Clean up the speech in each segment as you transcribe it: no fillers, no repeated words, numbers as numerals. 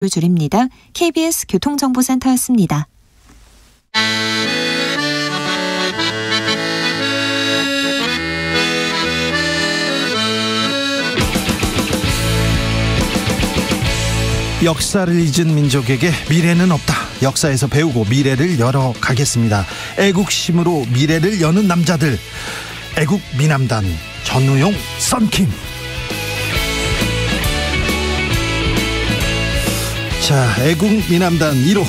줄입니다. KBS 교통정보센터였습니다. 역사를 잊은 민족에게 미래는 없다. 역사에서 배우고 미래를 열어가겠습니다. 애국심으로 미래를 여는 남자들, 애국미남단 전우용 썬킴. 자, 애국미남단 1호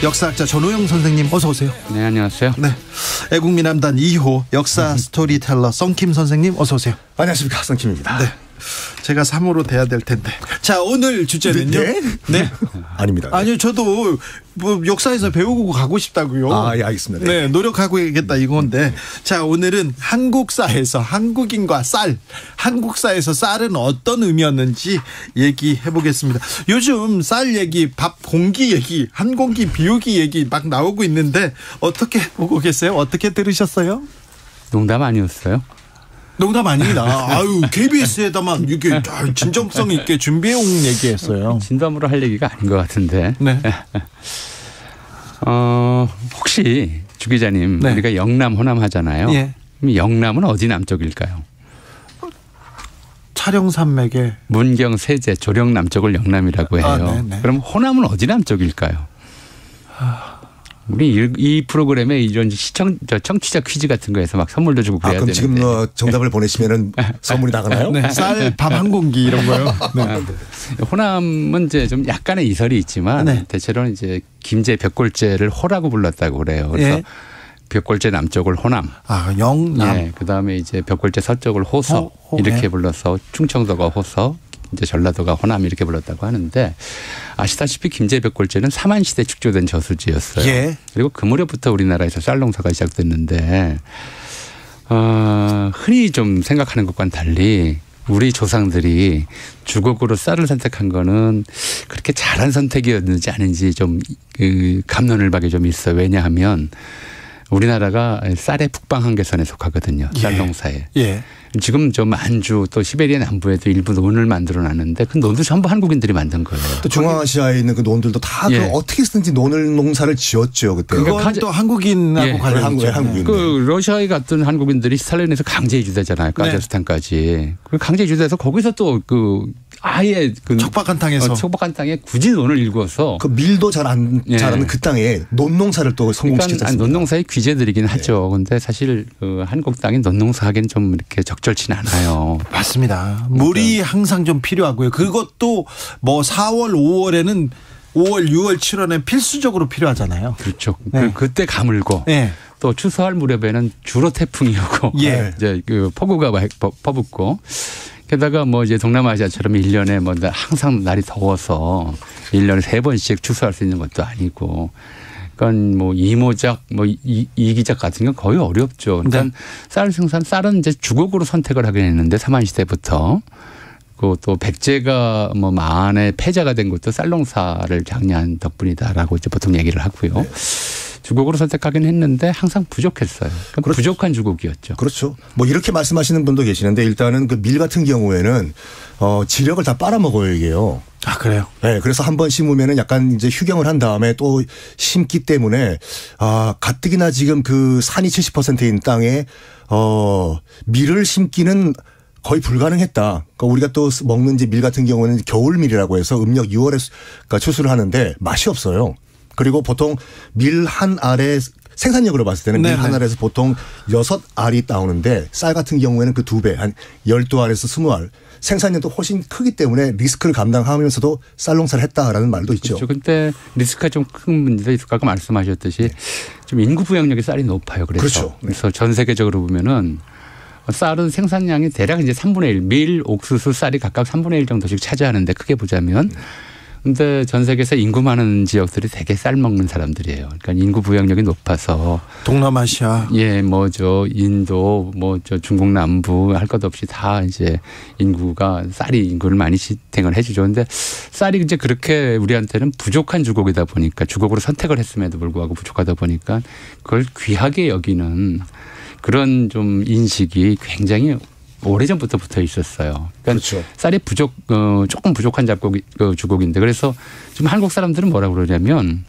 역사학자 전우용 선생님 어서 오세요. 네, 안녕하세요. 네, 애국미남단 2호 역사 스토리텔러 썬킴 선생님 어서 오세요. 안녕하십니까, 썬킴입니다. 네, 제가 3호로 돼야 될 텐데. 자, 오늘 주제는요. 네? 아닙니다. 아니요, 저도 뭐 역사에서 배우고 가고 싶다고요. 아, 예, 알겠습니다. 네, 노력하고 있겠다 이건데. 자, 오늘은 한국사에서 한국인과 쌀, 한국사에서 쌀은 어떤 의미였는지 얘기해 보겠습니다. 요즘 쌀 얘기, 밥 공기 얘기, 한 공기 비우기 얘기 막 나오고 있는데 어떻게 보고 계세요? 어떻게 들으셨어요? 농담 아니었어요? 농담 아닙니다. 아유, KBS에다만 이렇게 진정성 있게 준비해온 얘기했어요. 진담으로 할 얘기가 아닌 것 같은데. 네. 혹시 주 기자님, 네. 우리가 영남, 호남 하잖아요. 예. 그럼 영남은 어디 남쪽일까요? 촬영산맥에 문경, 세제, 조령 남쪽을 영남이라고 해요. 네네. 그럼 호남은 어디 남쪽일까요? 우리 이 프로그램에 이런 청취자 퀴즈 같은 거에서 막 선물도 주고 그래야 그럼 되는데. 지금 정답을 보내시면은 선물이 나가나요? 네, 쌀, 밥 한 공기 이런 거요. 네. 호남은 이제 좀 약간의 이설이 있지만 네. 대체로는 이제 김제 벽골제를 호라고 불렀다고 그래요. 그래서 예. 벽골제 남쪽을 호남. 아, 영남. 예. 그다음에 이제 벽골제 서쪽을 호서 이렇게 네. 불러서 충청도가 호서, 이제 전라도가 호남 이렇게 불렀다고 하는데, 아시다시피 김제 벽골제는 삼한 시대 축조된 저수지였어요. 예. 그리고 그 무렵부터 우리나라에서 쌀 농사가 시작됐는데, 흔히 좀 생각하는 것과는 달리 우리 조상들이 주곡으로 쌀을 선택한 거는 그렇게 잘한 선택이었는지 아닌지 좀 갑론을박이 좀 있어요. 왜냐하면 우리나라가 쌀의 북방 한계선에 속하거든요. 쌀 농사에. 예. 지금 저 만주 또 시베리아 남부에도 일부 논을 만들어 놨는데 그 논도 전부 한국인들이 만든 거예요. 또 중앙아시아에 있는 그 논들도 다 예. 그 어떻게 쓰든지 농사를 지었죠, 그때. 그건 또 한국인하고 예. 관련이 한국인. 그 러시아에 갔던 한국인들이 스탈린에서 강제 이주되잖아요. 카자흐스탄까지. 그 강제 이주돼서 거기서 또 그 아예 그 척박한 땅에서 척박한 땅에 굳이 논을 일구어서 그 밀도 잘 안 자라는 그 땅에 논농사를 또 성공시켰습니다. 그러니까 논농사의 귀재들이긴 하죠. 그런데 사실 그 한국 땅이 논농사하기는 좀 이렇게 적절치는 않아요. 맞습니다. 물이 항상 좀 필요하고요. 그것도 뭐 4월, 5월에는 5월, 6월, 7월에 필수적으로 필요하잖아요. 그렇죠. 네. 그때 가물고 네. 또 추수할 무렵에는 주로 태풍이 오고 예. 이제 그 폭우가 퍼붓고, 게다가 뭐 이제 동남아시아처럼 1년에 뭐 항상 날이 더워서 1년에 3번씩 추수할 수 있는 것도 아니고, 그러니까 뭐 이모작 뭐 이기작 같은 건 거의 어렵죠. 그러니까 네. 쌀은 이제 주곡으로 선택을 하긴 했는데 삼한 시대부터. 또 백제가 뭐 만에 패자가 된 것도 쌀 농사를 장려한 덕분이다라고 이제 보통 얘기를 하고요. 네. 주곡으로 선택하긴 했는데 항상 부족했어요. 그러니까 그렇죠. 부족한 주곡이었죠. 그렇죠. 뭐 이렇게 말씀하시는 분도 계시는데 일단은 그 밀 같은 경우에는 지력을 다 빨아먹어요, 이게요. 아, 그래요? 네, 그래서 한 번 심으면은 약간 이제 휴경을 한 다음에 또 심기 때문에 가뜩이나 지금 그 산이 70%인 땅에 밀을 심기는 거의 불가능했다. 그러니까 우리가 또 먹는 이제 밀 같은 경우는 겨울밀이라고 해서 음력 6월에 추수를 하는데 맛이 없어요. 그리고 보통 밀 한 알에 생산력으로 봤을 때는 밀 한 알에서 보통 6알이 나오는데 쌀 같은 경우에는 그 2배, 한 12알에서 20알. 생산량도 훨씬 크기 때문에 리스크를 감당하면서도 쌀 농사를 했다라는 말도 있죠. 그렇죠. 근데 리스크가 좀 큰 문제도 있을 까 아까 말씀하셨듯이 좀 인구 부양력이 쌀이 높아요. 그래서. 그렇죠. 그래서 전 세계적으로 보면은 쌀은 생산량이 대략 이제 3분의 1, 밀, 옥수수, 쌀이 각각 3분의 1 정도씩 차지하는데 크게 보자면. 근데 전 세계에서 인구 많은 지역들이 되게 쌀 먹는 사람들이에요. 그러니까 인구 부양력이 높아서 동남아시아. 예, 뭐 저 인도, 뭐 저 중국 남부 할 것 없이 다 이제 쌀이 인구를 많이 지탱을 해주죠. 근데 쌀이 이제 그렇게 우리한테는 부족한 주곡이다 보니까 주곡으로 선택을 했음에도 불구하고 부족하다 보니까 그걸 귀하게 여기는 그런 좀 인식이 굉장히 오래전부터 붙어 있었어요. 그러니까 그렇죠. 쌀이 조금 부족한 주곡인데 그래서 지금 한국 사람들은 뭐라 그러냐면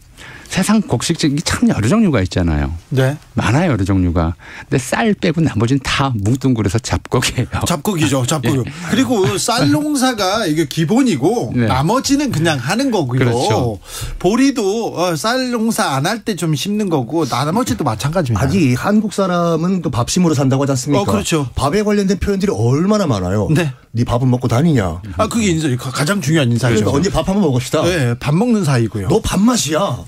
세상 곡식이 참 여러 종류가 있잖아요. 네. 많아요, 여러 종류가. 근데 쌀 빼고 나머지는 다 뭉뚱그려서 잡곡이에요. 잡곡이죠, 잡곡. 예. 그리고 쌀 농사가 이게 기본이고 네. 나머지는 그냥 하는 거고요. 그렇죠. 보리도 쌀 농사 안 할 때 좀 심는 거고 나머지도 마찬가지입니다. 아니 한국 사람은 또 밥심으로 산다고 하지 않습니까? 그렇죠. 밥에 관련된 표현들이 얼마나 많아요. 네. 네 밥은 먹고 다니냐. 그게 가장 중요한 인사죠. 그러니까 언제 밥 한번 먹읍시다. 네, 밥 먹는 사이고요. 너 밥맛이야.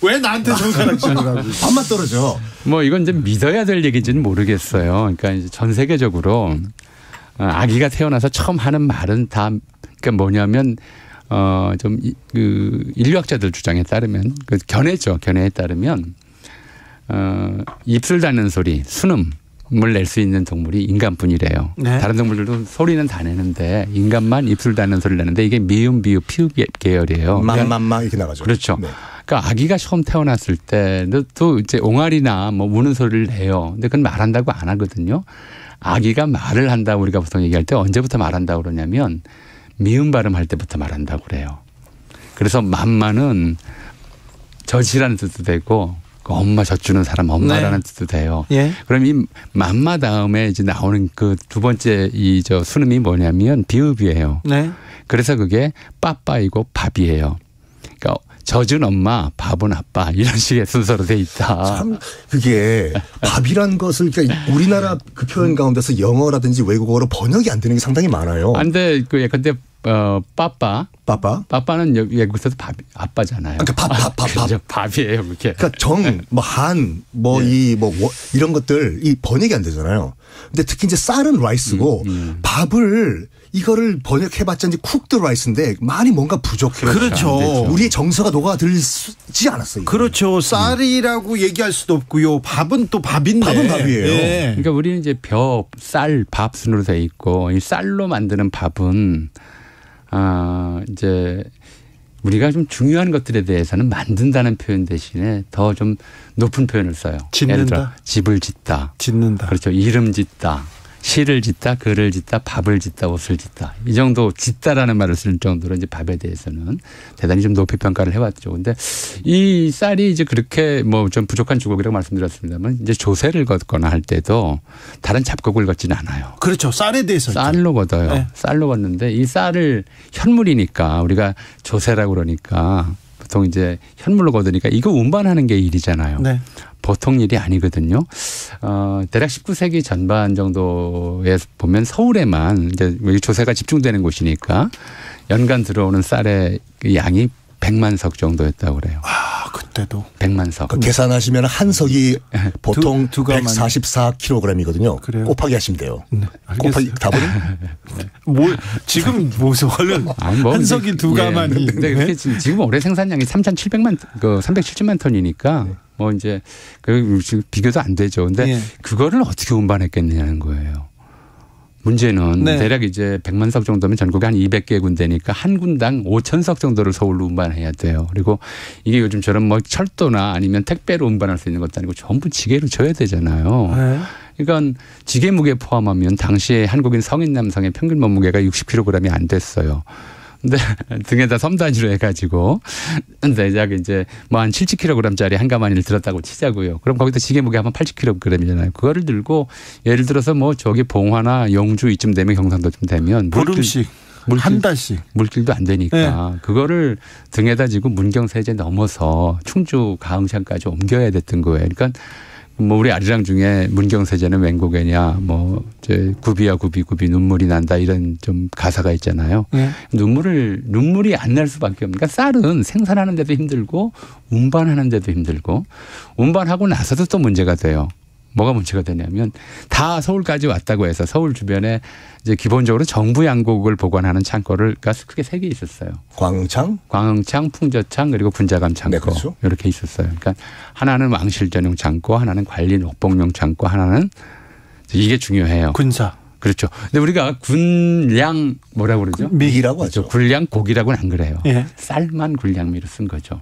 왜 나한테 손가락 치느라고. 밥맛 떨어져. 뭐 이건 이제 믿어야 될 얘기인지는 모르겠어요. 그러니까 이제 전 세계적으로 아기가 태어나서 처음 하는 말은 다 그러니까 뭐냐면 좀 그 인류학자들 주장에 따르면 그 견해에 따르면 입술 닿는 소리, 순음을 낼 수 있는 동물이 인간뿐이래요. 네. 다른 동물들도 소리는 다 내는데 인간만 입술 닿는 소리를 내는데 이게 미음, 비읍, 피읍 계열이에요. 맘맘마 이렇게 나가죠. 그렇죠. 네. 그러니까 아기가 처음 태어났을 때도 이제 옹알이나 뭐 우는 소리를 내요. 근데 그건 말한다고 안 하거든요. 아기가 말을 한다고 우리가 보통 얘기할 때 언제부터 말한다고 그러냐면 미음 발음할 때부터 말한다고 그래요. 그래서 맘마는 젖이라는 뜻도 되고 엄마 젖 주는 사람 엄마라는 뜻도 돼요. 예. 그럼 이 맘마 다음에 이제 나오는 그 두 번째 순음이 뭐냐면 비읍이에요. 네. 그래서 그게 빠빠이고 밥이에요. 그러니까 젖은 엄마, 밥은 아빠 이런 식의 순서로 돼 있다. 참 그게 밥이란 것을 그러니까 우리나라 그 표현 가운데서 영어라든지 외국어로 번역이 안 되는 게 상당히 많아요. 근데 근데 빠빠는 외국에서도 밥 아빠잖아요. 그러니까 밥. 그렇죠. 밥이에요, 그게. 그러니까 이런 것들 이 번역이 안 되잖아요. 근데 특히 이제 쌀은 라이스고 밥을 이거를 번역해봤자 이제 쿡드 라이스인데 많이 뭔가 부족해요. 그렇죠. 우리의 정서가 녹아들지 않았어요. 그렇죠. 쌀이라고 얘기할 수도 없고요. 밥은 또 밥인데. 밥은 밥이에요. 예. 그러니까 우리는 이제 쌀, 밥 순으로 돼 있고 이 쌀로 만드는 밥은 이제 우리가 좀 중요한 것들에 대해서는 만든다는 표현 대신에 더 좀 높은 표현을 써요. 짓는다? 예를 들어 집을 짓다. 짓는다. 그렇죠. 이름 짓다. 시를 짓다, 글을 짓다, 밥을 짓다, 옷을 짓다. 이 정도 짓다라는 말을 쓸 정도로 이제 밥에 대해서는 대단히 좀 높이 평가를 해왔죠. 근데 이 쌀이 이제 그렇게 뭐 좀 부족한 주곡이라고 말씀드렸습니다만 이제 조세를 걷거나 할 때도 다른 잡곡을 걷지는 않아요. 그렇죠. 쌀에 대해서. 쌀로 걷어요. 네. 쌀로 걷는데 이 쌀을 현물이니까 우리가 조세라고 그러니까 보통 이제 현물로 걷으니까 이거 운반하는 게 일이잖아요. 네. 보통 일이 아니거든요. 대략 19세기 전반 정도에 보면 서울에만 이제 조세가 집중되는 곳이니까 연간 들어오는 쌀의 양이 100만 석 정도였다고 그래요. 그때도. 100만 석. 그러니까 계산하시면 한 석이 보통 두 가마니. 144kg이거든요. 그래요? 곱하기 하시면 돼요. 네, 곱하기 답은? 지금 얼른 뭐 한 석이 두 가마니. 근데 그게 지금 올해 생산량이 370만 톤이니까 뭐 이제 지금 비교도 안 되죠. 근데 그거를 어떻게 운반했겠냐는 거예요. 문제는 대략 이제 100만 석 정도면 전국에 한 200개 군데니까 한 군당 5,000석 정도를 서울로 운반해야 돼요. 그리고 이게 요즘처럼 뭐 철도나 아니면 택배로 운반할 수 있는 것도 아니고 전부 지게로 져야 되잖아요. 그러니까 지게 무게 포함하면 당시에 한국인 성인 남성의 평균 몸무게가 60kg이 안 됐어요. 근데 등에다 섬 단위로 해가지고 대략 이제 뭐 한 70kg짜리 한 가마니를 들었다고 치자고요. 그럼 거기다 지게 무게 하면 80kg이잖아요. 그거를 들고 예를 들어서 뭐 저기 봉화나 영주 이쯤 되면 경상도쯤 되면 보름씩 한 달씩 물길도 안 되니까 그거를 등에다 지고 문경세제 넘어서 충주 가흥창까지 옮겨야 됐던 거예요. 그러니까 뭐 우리 아리랑 중에 문경세제는 웬곡이냐 뭐 이제 굽이야 굽이 눈물이 난다 이런 좀 가사가 있잖아요. 눈물이 안 날 수밖에 없는. 그러니까 쌀은 생산하는 데도 힘들고 운반하는 데도 힘들고 운반하고 나서도 또 문제가 돼요. 뭐가 문제가 되냐면 다 서울까지 왔다고 해서 서울 주변에 이제 기본적으로 정부 양곡을 보관하는 창고를 크게 3개 있었어요. 광흥창, 풍저창 그리고 분자감 창고. 네, 그렇죠. 이렇게 있었어요. 그러니까 하나는 왕실 전용 창고, 하나는 관리 녹봉용 창고, 하나는 이게 중요해요. 군사. 그렇죠. 근데 우리가 군량 뭐라고 그러죠? 미기라고 하죠. 군량 고기라고는 안 그래요. 예. 쌀만 군량미로 쓴 거죠.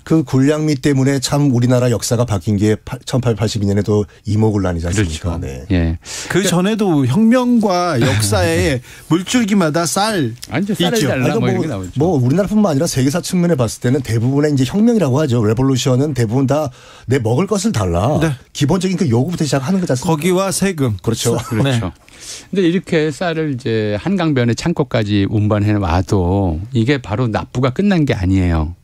그 굴량미 때문에 참 우리나라 역사가 바뀐 게 1882년에도 이모군란이지 않습니까? 그렇죠. 네. 예. 그 전에도 혁명과 역사에 물줄기마다 쌀 쌀을 있죠. 잘라 뭐 이런 게 나오죠. 뭐 우리나라뿐만 아니라 세계사 측면에 봤을 때는 대부분의 이제 혁명이라고 하죠. 레볼루션은 대부분 다 내 먹을 것을 달라. 네. 기본적인 그 요구부터 시작하는 거지 않습니까? 거기와 세금. 그렇죠. 그렇죠. 근데 이렇게 쌀을 이제 한강변에 창고까지 운반해 와도 이게 바로 납부가 끝난 게 아니에요.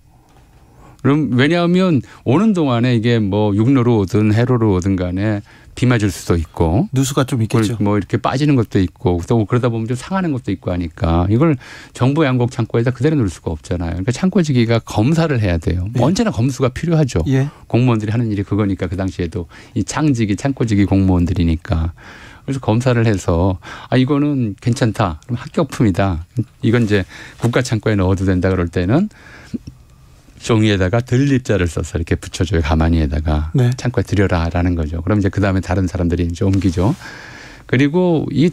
그럼 왜냐하면 오는 동안에 이게 뭐 육로로 오든 해로로 오든 간에 비 맞을 수도 있고 누수가 좀 있겠죠. 뭐 이렇게 빠지는 것도 있고 또 그러다 보면 좀 상하는 것도 있고 하니까 이걸 정부 양곡 창고에다 그대로 놓을 수가 없잖아요. 그러니까 창고지기가 검사를 해야 돼요. 예. 언제나 검수가 필요하죠. 예. 공무원들이 하는 일이 그거니까 그 당시에도 이 창지기 창고지기 공무원들이니까. 그래서 검사를 해서 이거는 괜찮다. 그럼 합격품이다. 이건 이제 국가 창고에 넣어도 된다 그럴 때는 종이에다가 들립자를 써서 이렇게 붙여줘요. 가만히에다가 네. 창고에 들여라라는 거죠. 그럼 이제 그다음에 다른 사람들이 이제 옮기죠. 그리고 이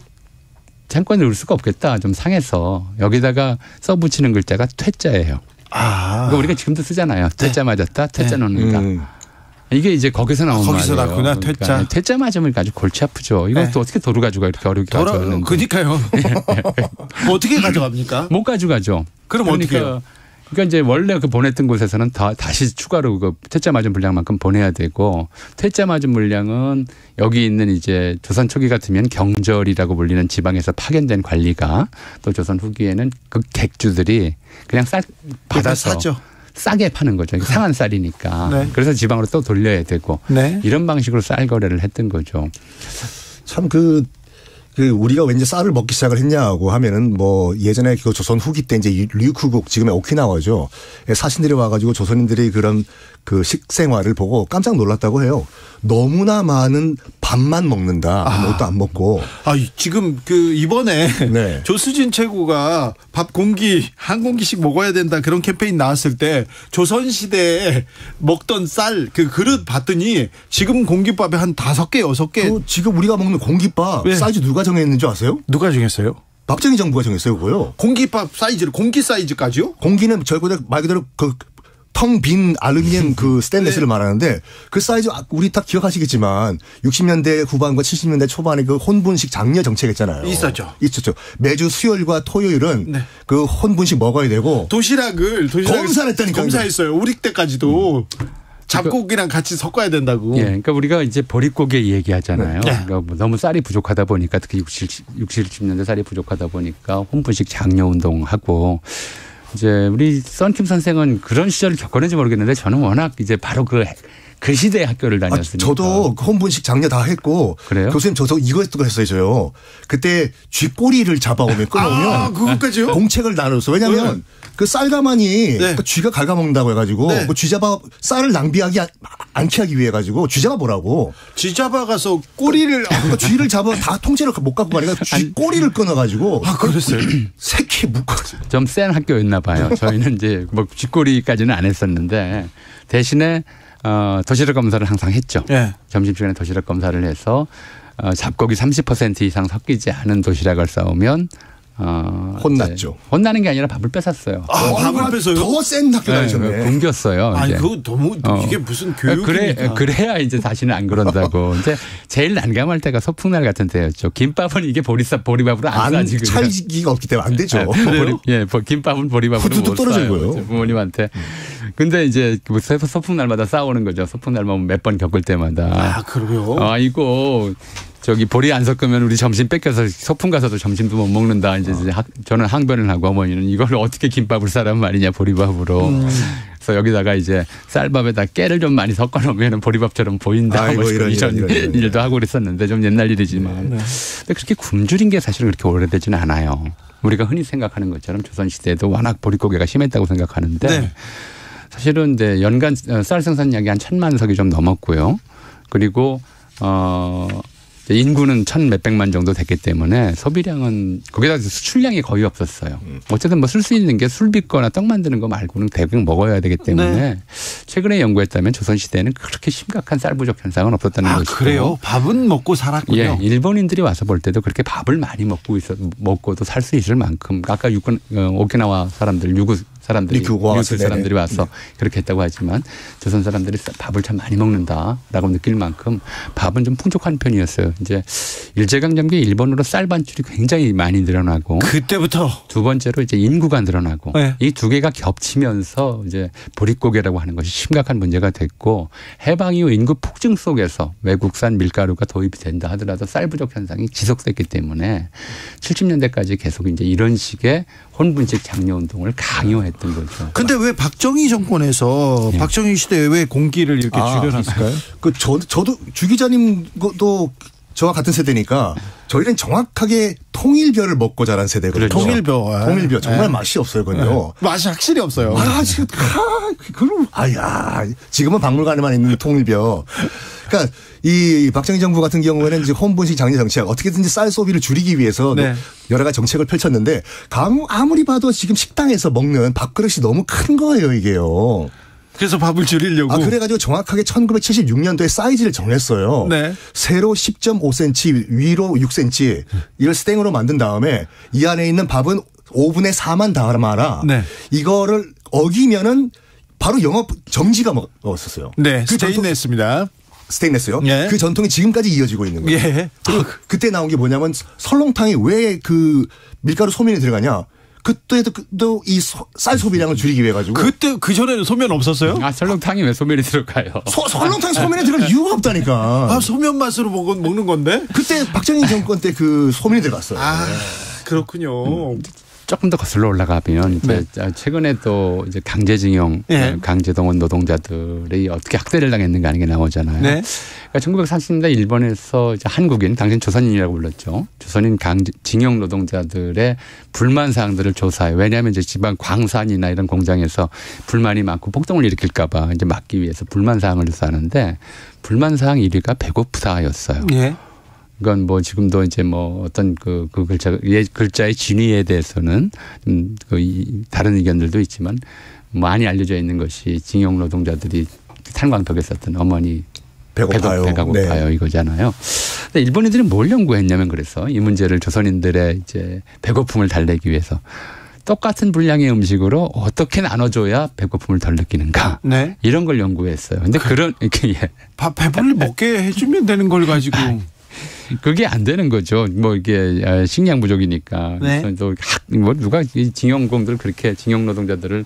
창고에 넣을 수가 없겠다. 좀 상해서 여기다가 써붙이는 글자가 퇴자예요. 그러니까 우리가 지금도 쓰잖아요. 퇴자 맞았다. 퇴자 넣는다. 이게 이제 거기서 나온 거기서 말이에요. 났구나. 퇴짜. 그러니까 퇴짜 맞으면 아주 골치 아프죠. 이건 네. 또 어떻게 도로 가져가 이렇게 어렵게 가져가는데. 그러니까요. 어떻게 가져갑니까? 못 가져가죠. 그럼 어떻게 해요? 그러니까 이제 원래 그 보냈던 곳에서는 다시 추가로 그 퇴짜 맞은 분량만큼 보내야 되고 퇴짜 맞은 물량은 여기 있는 이제 조선 초기 같으면 경절이라고 불리는 지방에서 파견된 관리가 또 조선 후기에는 그 객주들이 그냥 받아서 사죠. 싸게 파는 거죠. 상한 쌀이니까. 네. 그래서 지방으로 또 돌려야 되고 네. 이런 방식으로 쌀 거래를 했던 거죠. 참 우리가 왠지 쌀을 먹기 시작을 했냐고 하면은 뭐 예전에 그 조선 후기 때 이제 류쿠국 지금의 오키나와죠. 사신들이 와가지고 조선인들이 그런 그 식생활을 보고 깜짝 놀랐다고 해요. 너무나 많은 밥만 먹는다. 아무것도 안 먹고. 지금 이번에 네. 조수진 최고가 밥 공기 한 공기씩 먹어야 된다 그런 캠페인 나왔을 때 조선 시대에 먹던 쌀 그 그릇 봤더니 지금 공깃밥에 한 5개 6개. 지금 우리가 먹는 공깃밥 네. 사이즈 누가 정했는 줄 아세요? 누가 정했어요? 박정희 정부가 정했어요, 그거요. 공깃밥 사이즈를 공기 사이즈까지요? 공기는 말 그대로 텅 빈 알루미늄 그 스테인리스를 네. 말하는데 그 사이즈 우리 다 기억하시겠지만 60년대 후반과 70년대 초반에 그 혼분식 장려 정책 했잖아요. 있었죠. 매주 수요일과 토요일은 네. 그 혼분식 먹어야 되고 도시락을 검사했다니까요. 검사했어요. 우리 때까지도 잡곡이랑 같이 섞어야 된다고. 예, 그러니까 우리가 이제 보릿고개 얘기하잖아요. 네. 그러니까 뭐 너무 쌀이 부족하다 보니까 특히 60, 70년대 쌀이 부족하다 보니까 혼분식 장려 운동하고 이제 우리 썬킴 선생은 그런 시절을 겪었는지 모르겠는데 저는 워낙 이제 바로 그 시대의 학교를 다녔으니까. 저도 혼분식 장려 다 했고. 그래요? 교수님 저도 이거 했어요. 저요. 그때 쥐꼬리를 잡아오면 끊어오면 그것까지요? 공책을 나눴어. 왜냐하면 그 쌀가마니 네. 그 쥐가 갉아먹는다고 해가지고 네. 그 쥐잡아 쌀을 낭비하기 않게 하기 위해 가지고 쥐잡아 보라고. 쥐 잡아가서 꼬리를 그 쥐를 잡아 다 통째로 못 갖고 가니까 쥐 꼬리를 끊어가지고. 그랬어요? 새끼 묶어. 좀 센 학교였나 봐요. 저희는 이제 뭐 쥐꼬리까지는 안 했었는데 대신에 도시락 검사를 항상 했죠. 네. 점심시간에 도시락 검사를 해서 잡곡이 30% 이상 섞이지 않은 도시락을 싸우면 혼났죠. 혼나는 게 아니라 밥을 뺏었어요. 밥을 뺏어요? 더 센 학교 다니셨네. 굶겼어요. 이제. 그거 너무 이게 무슨 교육입니까? 그래야 이제 다시는 안 그런다고. 이제 제일 난감할 때가 소풍날 같은 때였죠. 김밥은 이게 보리밥으로 안 싸지. 차이기가 없기 때문에 안 되죠. 김밥은 보리밥으로 뚝뚝 못 떨어진 싸요. 거예요. 부모님한테. 근데 이제 소풍날마다 싸우는 거죠. 소풍날만 몇 번 겪을 때마다. 그러게요? 이거 저기 보리 안 섞으면 우리 점심 뺏겨서 소풍 가서도 점심도 못 먹는다. 이제 저는 항변을 하고 어머니는 이걸 어떻게 김밥을 싸란 말이냐 보리밥으로. 그래서 여기다가 이제 쌀밥에다 깨를 좀 많이 섞어 놓으면 보리밥처럼 보인다. 아이고, 이런 이런. 일도 하고 그랬었는데 좀 옛날 일이지만. 근데 그렇게 굶주린 게 사실은 그렇게 오래되지는 않아요. 우리가 흔히 생각하는 것처럼 조선시대에도 워낙 보릿고개가 심했다고 생각하는데 네. 사실은 이제 연간 쌀 생산량이 한 1,000만 석이 좀 넘었고요. 그리고 인구는 1,몇백만 정도 됐기 때문에 소비량은 거기다 수출량이 거의 없었어요. 어쨌든 뭐 쓸 수 있는 게 술 빚거나 떡 만드는 거 말고는 대부분 먹어야 되기 때문에 네. 최근에 연구했다면 조선시대에는 그렇게 심각한 쌀 부족 현상은 없었다는 것이고. 그래요? 밥은 먹고 살았군요. 예, 일본인들이 와서 볼 때도 그렇게 밥을 많이 먹고도 살 수 있을 만큼 아까 오키나와 사람들 사람들이 미국 사람들이 와서 그렇게 했다고 하지만 조선 사람들이 밥을 참 많이 먹는다라고 느낄 만큼 밥은 좀 풍족한 편이었어요. 이제 일제강점기 일본으로 쌀 반출이 굉장히 많이 늘어나고 그때부터 두 번째로 이제 인구가 늘어나고 네. 이 두 개가 겹치면서 이제 보릿고개라고 하는 것이 심각한 문제가 됐고 해방 이후 인구 폭증 속에서 외국산 밀가루가 도입이 된다 하더라도 쌀 부족 현상이 지속됐기 때문에 70년대까지 계속 이제 이런 식의 혼분식 장려 운동을 강요했던 거죠. 근데 왜 박정희 정권에서 박정희 시대에 왜 공기를 이렇게 줄여놨을까요? 저도 주 기자님도 저와 같은 세대니까 저희는 정확하게 통일벼를 먹고 자란 세대거든요. 그렇죠. 통일벼 정말 맛이 없어요, 그건요. 맛이 확실히 없어요. 지금 지금은 박물관에만 있는 통일벼. 그러니까 이 박정희 정부 같은 경우에는 이제 혼분식 장려 정책 어떻게든지 쌀 소비를 줄이기 위해서 여러 가지 정책을 펼쳤는데 아무리 봐도 지금 식당에서 먹는 밥그릇이 너무 큰 거예요, 이게요. 그래서 밥을 줄이려고. 그래가지고 정확하게 1976년도에 사이즈를 정했어요. 네. 세로 10.5cm, 위로 6cm 이걸 스탱으로 만든 다음에 이 안에 있는 밥은 5분의 4만 담아라. 네. 이거를 어기면은 바로 영업 정지가 먹었었어요. 네. 스테인레스입니다. 스테인레스요? 예. 그 전통이 지금까지 이어지고 있는 거예요. 예. 그리고 그때 나온 게 뭐냐면 설렁탕에 왜 그 밀가루 소면이 들어가냐? 그때도 이 쌀 소비량을 줄이기 위해 가지고. 그때 그 전에는 소면 없었어요? 설렁탕이 왜 소면이 들어가요? 설렁탕에 소면이 들어갈 이유가 없다니까. 소면 맛으로 먹는 건데? 그때 박정희 정권 때 그 소면이 들어갔어요. 그렇군요. 조금 더 거슬러 올라가면 이제 최근에 또 이제 강제징용, 강제동원 노동자들이 어떻게 학대를 당했는가 하는 게 나오잖아요. 네. 그러니까 1930년대 일본에서 이제 한국인, 당시엔 조선인이라고 불렀죠. 조선인 징용 노동자들의 불만 사항들을 조사해요. 왜냐하면 이제 지방 광산이나 이런 공장에서 불만이 많고 폭동을 일으킬까봐 이제 막기 위해서 불만 사항을 조사하는데 불만 사항 1위가 배고프다였어요. 네. 이건 뭐 지금도 이제 뭐 어떤 그 글자의 진위에 대해서는 다른 의견들도 있지만 많이 알려져 있는 것이 징용 노동자들이 탄광벽에 썼던 어머니 배가 고파요 이거잖아요. 근데 일본인들이 뭘 연구했냐면 그래서 이 문제를 조선인들의 이제 배고픔을 달래기 위해서 똑같은 분량의 음식으로 어떻게 나눠줘야 배고픔을 덜 느끼는가 이런 걸 연구했어요. 근데 그런 밥 배불리 먹게 해주면 되는 걸 가지고. 그게 안 되는 거죠. 뭐 이게 식량 부족이니까. 그래서 또 뭐 누가 징용공들 그렇게 징용 노동자들을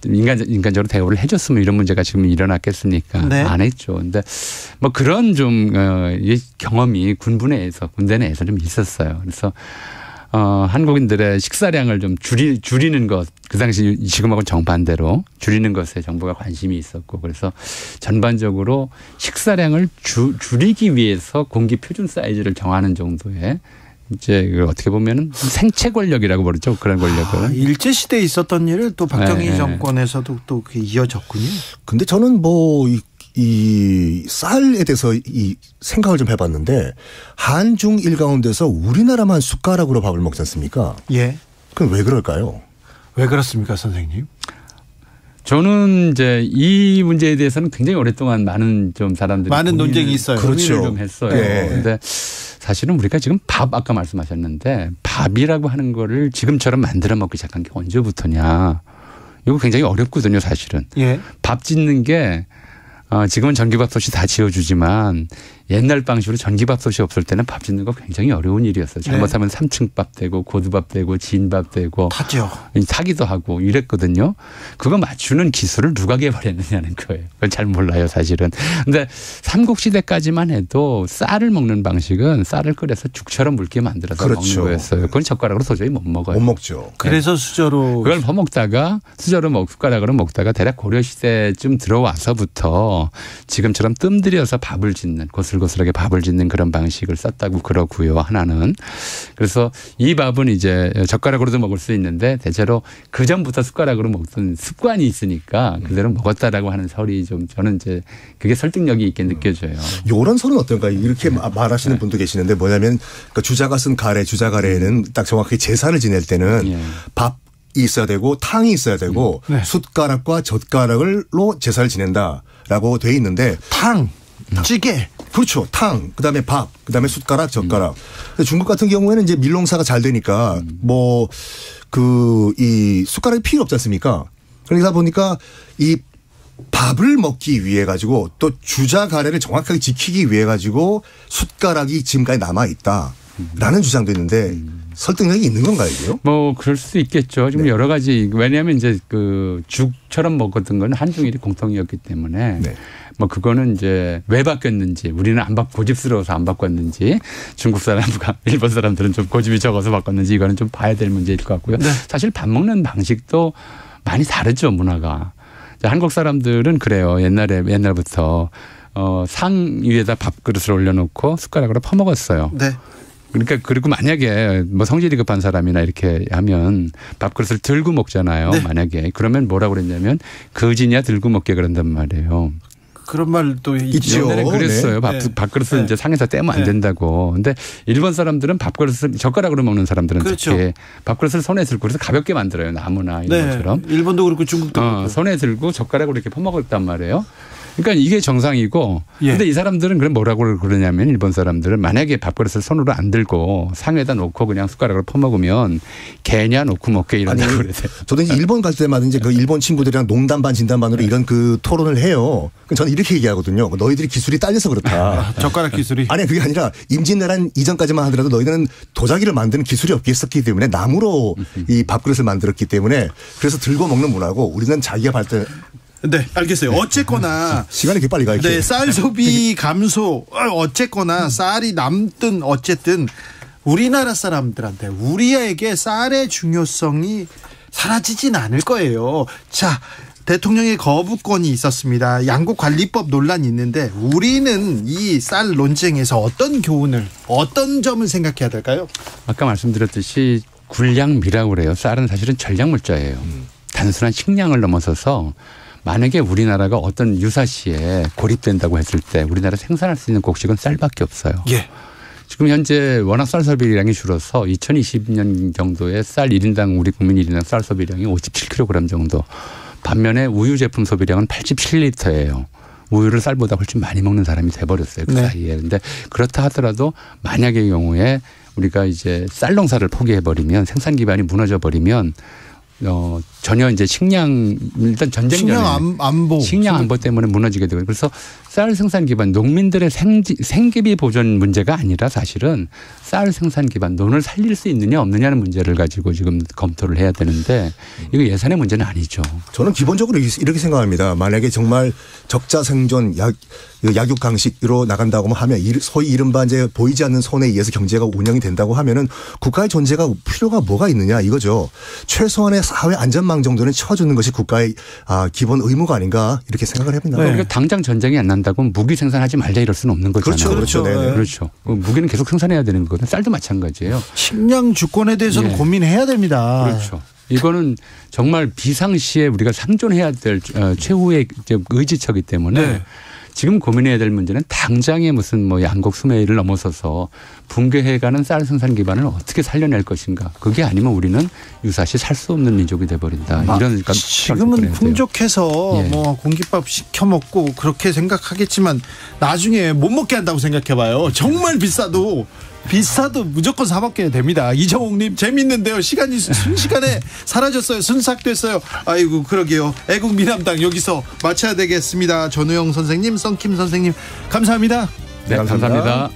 인간적으로 대우를 해줬으면 이런 문제가 지금 일어났겠습니까? 안 했죠. 근데 뭐 그런 좀 경험이 군대 내에서 좀 있었어요. 그래서 한국인들의 식사량을 좀 줄이는 것, 그 당시 지금하고는 정반대로 줄이는 것에 정부가 관심이 있었고 그래서 전반적으로 식사량을 줄이기 위해서 공기 표준 사이즈를 정하는 정도의 이제 어떻게 보면은 생체 권력이라고 부르죠. 그런 권력을. 일제시대에 있었던 일을 또 박정희 정권에서도 또 이어졌군요. 근데 저는 이 쌀에 대해서 이 생각을 좀 해봤는데 한중일 가운데서 우리나라만 숟가락으로 밥을 먹지 않습니까? 예. 그럼 왜 그럴까요? 왜 그렇습니까, 선생님? 저는 이제 이 문제에 대해서는 굉장히 오랫동안 많은 논쟁이 있어요. 그렇죠. 좀 했어요. 그런데 사실은 우리가 지금 아까 말씀하셨는데 밥이라고 하는 거를 지금처럼 만들어 먹기 시작한 게 언제부터냐? 이거 굉장히 어렵거든요, 사실은. 밥 짓는 게 지금은 전기밥솥이 다 지어주지만 옛날 방식으로 전기밥솥이 없을 때는 밥 짓는 거 굉장히 어려운 일이었어요. 잘못하면 3층밥 되고 고두밥 되고 진밥 되고 타죠. 타기도 하고 이랬거든요. 그거 맞추는 기술을 누가 개발했느냐는 거예요. 그건 잘 몰라요 사실은. 그런데 삼국시대까지만 해도 쌀을 먹는 방식은 쌀을 끓여서 죽처럼 묽게 만들어서 먹는 거였어요. 그건 젓가락으로 도저히 못 먹어요. 못 먹죠. 그래서 수저로. 그걸 퍼먹다가 숟가락으로 먹다가 대략 고려시대쯤 들어와서부터 지금처럼 뜸들여서 밥을 짓는 고슬고슬하게 밥을 짓는 그런 방식을 썼다고 그러고요. 하나는. 그래서 이 밥은 이제 젓가락으로도 먹을 수 있는데 대체로 그 전부터 숟가락으로 먹던 습관이 있으니까 그대로 먹었다라고 하는 설이 좀 저는 이제 그게 설득력이 있게 느껴져요. 이런 설은 어떤가요? 이렇게 말하시는 분도 계시는데 뭐냐면 그러니까 주자가 쓴 주자 가래에는 딱 정확하게 제사를 지낼 때는 밥 있어야 되고 탕이 있어야 되고 숟가락과 젓가락으로 제사를 지낸다라고 돼 있는데 찌개. 그렇죠. 탕, 그다음에 밥, 그다음에 숟가락, 젓가락. 근데 중국 같은 경우에는 이제 밀농사가 잘 되니까 뭐 이 숟가락이 필요 없지 않습니까? 그러다 보니까 이 밥을 먹기 위해 가지고 또 주자 가래를 정확하게 지키기 위해 가지고 숟가락이 지금까지 남아 있다라는 주장도 있는데 설득력이 있는 건가요, 이게요? 뭐 그럴 수도 있겠죠. 지금 네. 여러 가지 왜냐하면 이제 그 죽처럼 먹었던 건 한중일이 공통이었기 때문에 네. 뭐 그거는 이제 왜 바뀌었는지 우리는 고집스러워서 안 바꿨는지 중국 사람과 일본 사람들은 좀 고집이 적어서 바꿨는지 이거는 좀 봐야 될 문제일 것 같고요. 네. 사실 밥 먹는 방식도 많이 다르죠, 문화가. 한국 사람들은 그래요. 옛날부터 상 위에다 밥그릇을 올려놓고 숟가락으로 퍼먹었어요. 네. 그러니까 그리고 만약에 뭐 성질이 급한 사람이나 이렇게 하면 밥그릇을 들고 먹잖아요. 네. 만약에 그러면 뭐라고 그랬냐면 거지냐 들고 먹게 그런단 말이에요. 그런 말도 있죠. 옛날에 그랬어요. 네. 밥그릇을 네. 이제 상에서 떼면 안 네. 된다고. 근데 일본 사람들은 밥그릇을 젓가락으로 먹는 사람들은 그렇죠. 특히 밥그릇을 손에 들고 그래서 가볍게 만들어요. 나무나 이런 네. 것처럼. 일본도 그렇고 중국도 그렇고. 손에 들고 젓가락으로 이렇게 퍼먹었단 말이에요. 그러니까 이게 정상이고 예. 근데 이 사람들은 그럼 뭐라고 그러냐면 일본 사람들은 만약에 밥그릇을 손으로 안 들고 상에다 놓고 그냥 숟가락으로 퍼먹으면 개냐 놓고 먹게 이런다고 그러세요. 저도 이제 일본 갈 때마다 이제 그 일본 친구들이랑 농담 반 진담 반으로 이런 그 토론을 해요. 그럼 저는 이렇게 얘기하거든요. 너희들이 기술이 딸려서 그렇다. 젓가락 기술이. 아니 그게 아니라 임진왜란 이전까지만 하더라도 너희들은 도자기를 만드는 기술이 없겠었기 때문에 나무로 이 밥그릇을 만들었기 때문에 그래서 들고 먹는 문화고 우리는 자기가 발달. 네, 알겠어요. 어쨌거나 시간이 이렇게 빨리 가. 네, 쌀 소비 감소. 어쨌거나 쌀이 남든 어쨌든 우리나라 사람들한테 우리에게 쌀의 중요성이 사라지진 않을 거예요. 자, 대통령의 거부권이 있었습니다. 양곡관리법 논란이 있는데 우리는 이 쌀 논쟁에서 어떤 교훈을 어떤 점을 생각해야 될까요? 아까 말씀드렸듯이 군량미라고 그래요. 쌀은 사실은 전략물자예요. 단순한 식량을 넘어서서 만약에 우리나라가 어떤 유사시에 고립된다고 했을 때 우리나라 생산할 수 있는 곡식은 쌀밖에 없어요. 예. 지금 현재 워낙 쌀 소비량이 줄어서 2020년 정도에 쌀 1인당 우리 국민 1인당 쌀 소비량이 57kg 정도. 반면에 우유 제품 소비량은 87리터예요. 우유를 쌀보다 훨씬 많이 먹는 사람이 돼버렸어요. 그 네. 사이에. 그런데 그렇다 하더라도 만약의 경우에 우리가 이제 쌀 농사를 포기해버리면 생산 기반이 무너져버리면 전혀 이제 식량 일단 전쟁 전에 식량 안보 식량 안보 때문에 무너지게 되고 그래서 쌀 생산 기반 농민들의 생계비 보전 문제가 아니라 사실은 쌀 생산 기반 논을 살릴 수 있느냐 없느냐는 문제를 가지고 지금 검토를 해야 되는데 이거 예산의 문제는 아니죠. 저는 기본적으로 이렇게 생각합니다. 만약에 정말 적자 생존 약육강식으로 나간다고 하면 소위 이른바 이제 보이지 않는 손에 의해서 경제가 운영이 된다고 하면은 국가의 존재가 필요가 뭐가 있느냐 이거죠. 최소한의 사회 안전망 정도는 쳐주는 것이 국가의 기본 의무가 아닌가 이렇게 생각을 해봅니다. 네. 그러니까 당장 전쟁이 안 난다고 무기 생산하지 말자 이럴 수는 없는 거잖아요. 그렇죠. 네네. 그렇죠. 무기는 계속 생산해야 되는 거거든요. 쌀도 마찬가지예요. 식량 주권에 대해서는 예. 고민해야 됩니다. 그렇죠. 이거는 정말 비상시에 우리가 상존해야 될 최후의 의지처이기 때문에 네. 지금 고민해야 될 문제는 당장의 무슨 뭐 양곡 수매를 넘어서서 붕괴해가는 쌀 생산 기반을 어떻게 살려낼 것인가. 그게 아니면 우리는 유사시 살 수 없는 민족이 돼버린다. 이런 지금은 풍족해서 예. 뭐 공깃밥 시켜 먹고 그렇게 생각하겠지만 나중에 못 먹게 한다고 생각해봐요. 정말 비싸도 무조건 사 먹게 됩니다. 이정옥님 재밌는데요. 시간이 순식간에 사라졌어요. 순삭됐어요. 아이고 그러게요. 애국미남당 여기서 마쳐야 되겠습니다. 전우영 선생님, 썬킴 선생님 감사합니다. 네, 감사합니다.